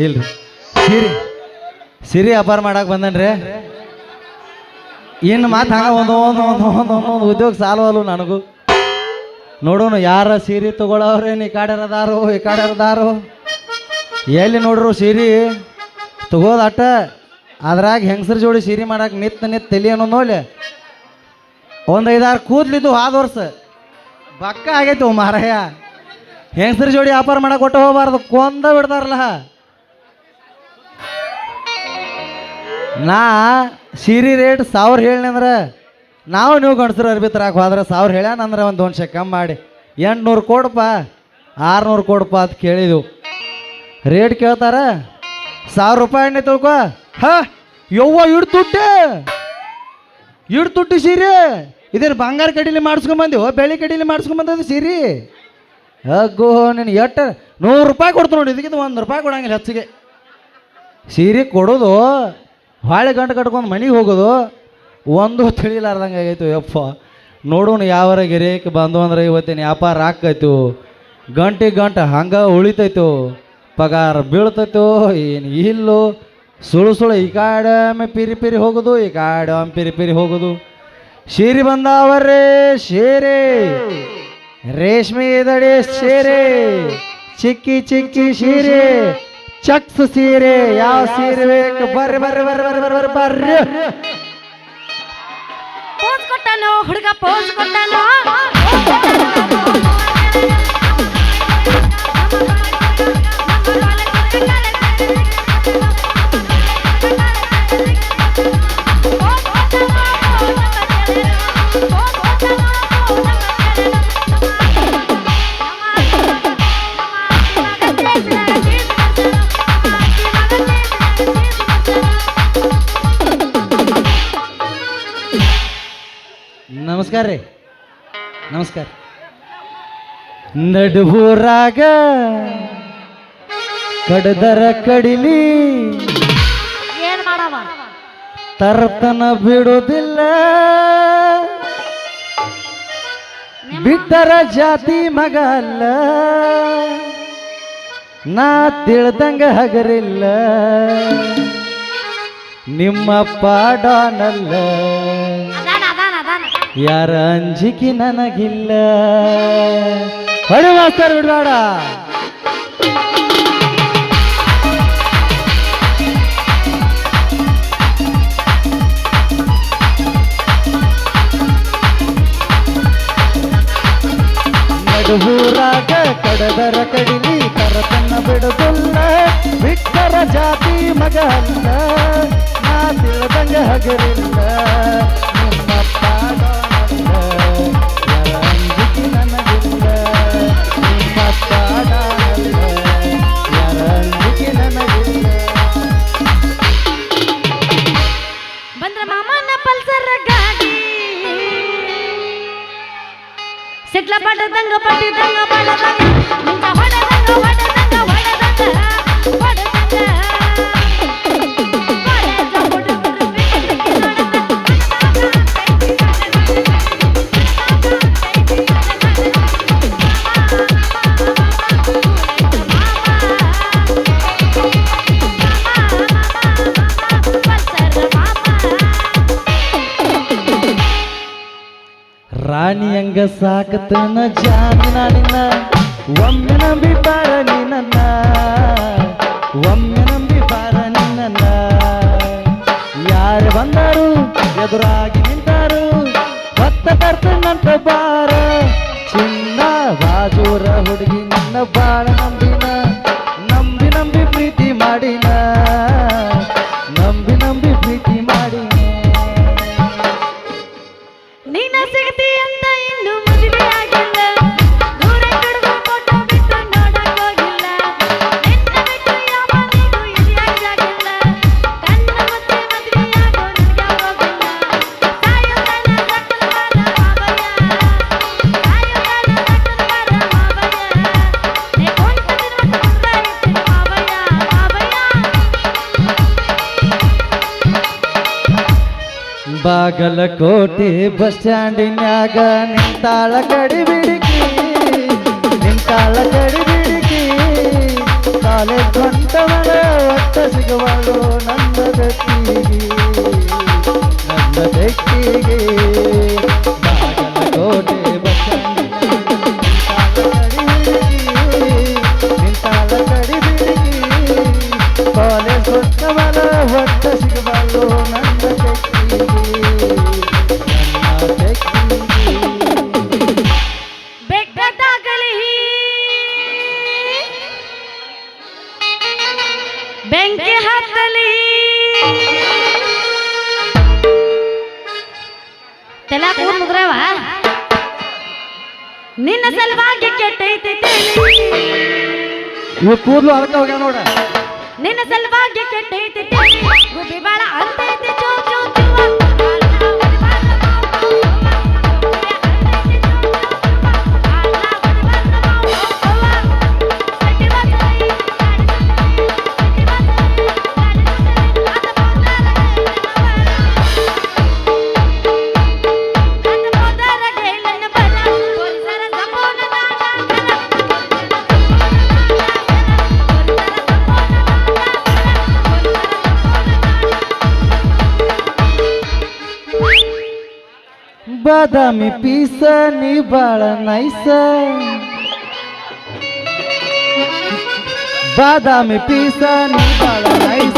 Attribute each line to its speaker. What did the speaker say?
Speaker 1: ಇಲ್ರಿ ಸಿರಿ ವ್ಯಾಪಾರ ಮಾಡಕ್ ಬಂದನ್ರಿ. ಇನ್ನು ಮಾತು ಹಂಗ ಒಂದೊಂದು ಉದ್ಯೋಗ ಸಾಲವಲ್ಲ ನನಗೂ. ನೋಡೋಣ ಯಾರ ಸೀರೆ ತಗೊಳವ್ರೇನು ಈ ಕಾಡರದಾರು ಎಲ್ಲಿ ನೋಡ್ರು ಸೀರೆ ತಗೋದು ಅಟ್ಟ, ಅದ್ರಾಗ ಹೆಂಗಸ್ರ ಜೋಡಿ ಸೀರೆ ಮಾಡಕ್ಕೆ ನಿತ್ ತಲಿ ಅನ್ನೋ ನೋಡ್ಲಿ. ಒಂದು 5-6 ಕೂದ್ಲಿದ್ದು ಆದ ವರ್ಷ ಬಕ್ಕ ಆಗೈತಿ ಮಾರಾಯ. ಹೆಂಗಸ್ರ ಜೋಡಿ ವ್ಯಾಪಾರ ಮಾಡಕ್ಕೆ ಒಟ್ಟು ಹೋಗಬಾರ್ದು, ಕೊಂದ ಬಿಡ್ತಾರಲ್ಲ. ನಾ ಸೀರೆ ರೇಟ್ 1000 ಹೇಳಿ ಅಂದ್ರೆ ನೀವು ಗಂಡಸರು ಅರ್ಬಿ ತರಕ್ಕೆ ಹೋದ್ರೆ 1000 ಹೇಳ್ಯಾನಂದ್ರೆ ಒಂದು 1 ಕಮ್ಮಿ ಮಾಡಿ 800 ಕೊಡಪ್ಪ 600 ಕೊಡಪ್ಪ ಅಂತ ಕೇಳಿದೆವು. ರೇಟ್ ಕೇಳ್ತಾರ 1000 ರೂಪಾಯಿನೇ ತಿಳ್ಕೊ. ಯವ್ವ ಇಡ್ ತುಟ್ಟಿ ಸೀರೆ ಇದೇನು ಬಂಗಾರ ಕಡೀಲಿ ಮಾಡಿಸ್ಕೊಂಬಂದಿವೋ ಬೆಳ್ಳಿ ಕಡೀಲಿ ಮಾಡಿಸ್ಕೊಂಬಂದದು ಸೀರೆ. ಅಗ್ಗೋ ನೀನು 100 ರೂಪಾಯಿ ಕೊಡ್ತು ನೋಡಿ, ಇದಕ್ಕಿಂತ 1 ರೂಪಾಯಿ ಕೊಡಂಗಿಲ್ಲ ಹೆಚ್ಚಿಗೆ. ಸೀರೆ ಕೊಡೋದು ಹೊಳೆ ಗಂಟು ಕಟ್ಕೊಂಡು ಮನೆಗೆ ಹೋಗೋದು ಒಂದು ತಿಳಿಲಾರ್ದಂಗೆ ಆಗೈತು. ಯಪ್ಪ ನೋಡೋಣ ಯಾವಾರ ಗಿರೇಕ್ ಬಂದು ಅಂದ್ರೆ ಇವತ್ತಿನ ವ್ಯಾಪಾರ ಆಕೈತು, ಗಂಟೆ ಹಂಗೆ ಉಳಿತೈತು, ಪಗಾರ ಬೀಳ್ತೈತು ಏನು ಇಲ್ಲೋ. ಸುಳು ಈ ಕಾಡೊಮ್ಮೆ ಪಿರಿ ಹೋಗೋದು, ಈ ಕಾಡೊಮ್ಮೆ ಪಿರಿ ಹೋಗೋದು. ಸೀರೆ ಬಂದಾವರೇ ಶೇರೆ, ರೇಷ್ಮೆ ದಡೆ ಸೀರೆ, ಚಿಕ್ಕಿ ಸೀರೆ, ಚಕ್ಸ್ ಸೀರೆ, ಯಾವ ಸೀರೆ ಬೇಕು ಬರ್ರಿ
Speaker 2: ಪೋಸ್ ಕೊಟ್ಟನು ಹುಡುಗ ಪೋಸ್ ಕೊಟ್ಟನು.
Speaker 1: ನಮಸ್ಕಾರ ರೀ ನಮಸ್ಕಾರ. ನಡುವೂರಾಗ ಕಡದರ ಕಡಿಲಿ
Speaker 2: ಏನ್ ಮಾಡವ
Speaker 1: ತರ್ತನ ಬಿಡುವುದಿಲ್ಲ, ಬಿಟ್ಟರ ಜಾತಿ ಮಗ ಅಲ್ಲ, ನಾ ತಿಳ್ದಂಗ ಹಗರಿಲ್ಲ, ನಿಮ್ಮಪ್ಪ ಡಾನಲ್ಲ,
Speaker 2: ಅದಾನ ಅದಾನ ಅದಾನ
Speaker 1: ಯಾರ ಅಂಜಿಕೆ ನನಗಿಲ್ಲ. ಹೊಡಿ ಮಾಸ್ತರ್ ಬಿಡ್ಬೇಡ. ನಡುವೂರಾಗ ಕಡದರ ಕಡಿಲಿ ತರತನ್ನ ಬಿಡುದಿಲ್ಲ, ಬಿಟ್ಟರ ಜಾತಿ ಮಗ ಅಲ್ಲ, ನಾ ತಿಳ್ದಂಗ ಹಗರಿಲ್ಲ, ನಿಮ್ಮಪ್ಪ ಡಾನಲ್ಲ, ಯಾರ ಅಂಜಿಕೆ ನನಗಿಲ್ಲ, ನಿಮ್ಮಪ್ಪ ಡಾನಲ್ಲ, ಯಾರ ಅಂಜಿಕೆ ನನಗಿಲ್ಲ.
Speaker 2: ಬಂದ್ರ ಮಾಮನ ಪಲ್ಸರ್ ಗಾಡಿ ಸಿಟ್ಲ ಪಡದಂಗ ಪಟ್ಟಿದಂಗ ಪಡದಂಗ ನಿಂತ ಹೊಡೆದಂಗ ಹೊಡೆದಂಗ ಹೊಡೆದಂಗ ಹೊಡೆದಂಗ
Speaker 1: ರಾಣಿಯಂಗ ಸಾಕತನ ಜಾಮಿನ ನಿನ್ನ, ಒಮ್ಮೆ ನಂಬಿ ಬಾರ ನಿನ್ನ, ಒಮ್ಮೆ ನಂಬಿ ಬಾರ ನಿನ್ನ. ಯಾರು ಬಂದರು ಎದುರಾಗಿ ನಿಂತಾರು, ಹೊತ್ತ ತರ್ತನಂತ ಬಾರ ಚಿನ್ನ ಬಾಜೂರ ಹುಡುಗಿ ನಿನ್ನ ಬಾಳ ನಂಬಿನ, ನಂಬಿ ನಂಬಿ ಪ್ರೀತಿ ಮಾಡಿನ, ನಂಬಿ ನಂಬಿ ಪ್ರೀತಿ ಮಾಡಿನ.
Speaker 2: ನೀನ ಸಿಗತಿ ಅಂತ ಇನ್ನು ಮದುವೆ ಆಗಿಲ್ಲ, ದೂರ ಕಡುಬು ಫೋಟೋ ಬಿಟ್ಟು ನೋಡಕ್ ಹೋಗಿಲ್ಲ, ನಿನ್ನ ಬಿಟ್ಟು ಯಾವನಿಗೂ ಇದಿಯಾಗಿಲ್ಲ, ಕಣ್ಣ ಮುಚ್ಚಿ ಮದುವೆಯಾಗೋ ನಿನ್ಗೆ ಹೋಗಿಲ್ಲ, ಸಾಯೋ ಕಣ್ಣ ಕಟ್ಟಲು ಬಾರ ಮಾವಯ್ಯ, ಸಾಯೋ ಕಣ್ಣ ಕಟ್ಟಲು ಬಾರ ಮಾವಯ್ಯ, ನೀ ಕೊಂತ ದಿನ ಮುಂದ ಇಟ್ಟಿನ ಮಾವಯ್ಯ ಮಾವಯ್ಯ.
Speaker 1: ಬಾಗಲಕೋಟೆ ಬಸ್ ಸ್ಟ್ಯಾಂಡಿನ್ಯಾಗ ನಿಂತಾಳ ಕಡಿ ಬಿಡಿಕಿ, ನಿಂತಾಳ ಕಡಿ ಬಿಡಿಕಿ, ಕಾಲೇಜ್ ಹೊಂಟವಳ ಒಟ್ಟ ಸಿಗುವಳು ನನ್ನ ಬೆಟ್ಟಿಗೆ, ನನ್ನ ಬೆಟ್ಟಿಗೆ. ಬಾಗಲಕೋಟೆ ಬಸ್ ಸ್ಟ್ಯಾಂಡಿನ್ಯಾಗ ನಿಂತಾಳ ಕಡಿ ಬಿಡಿಕಿ, ಕಾಲೇಜ್ ಹೊಂಟವಳ ಒಟ್ಟ ಸಿಗುವಳು ನನ್ನ ಬೆಟ್ಟಿಗೆ.
Speaker 2: ಬೆಟ್ಟದಾಗಲಿ ಬೆಂಕಿ ಹತ್ತಲಿ ತೆಲ ಕೂದ್ರವ ನಿನ್ನ ಸಲುವಾಗಿ ಕೆಟ್ಟೈತಿ ತಲಿ,
Speaker 1: ಇವು ಕೂದಲು ಅದಕ್ಕೆ ಹೋಗ್ಯಾವ ನೋಡ.
Speaker 2: ನಿನ್ನ ಸಲುವಾಗಿ ಕೆಟ್ಟೈತಿ ತಲಿ, ಗುಬ್ಬಿ ಬಾಳ ಅಂತೈತಿ ಚೋ ಚೋ ಚೋ.
Speaker 1: ಬಾದಾಮಿ ಪೀಸ ನೀ ಬಾಳ ನೈಸ, ಬಾದಾಮಿ ಪೀಸ ನೀ ಬಾಳ ನೈಸ.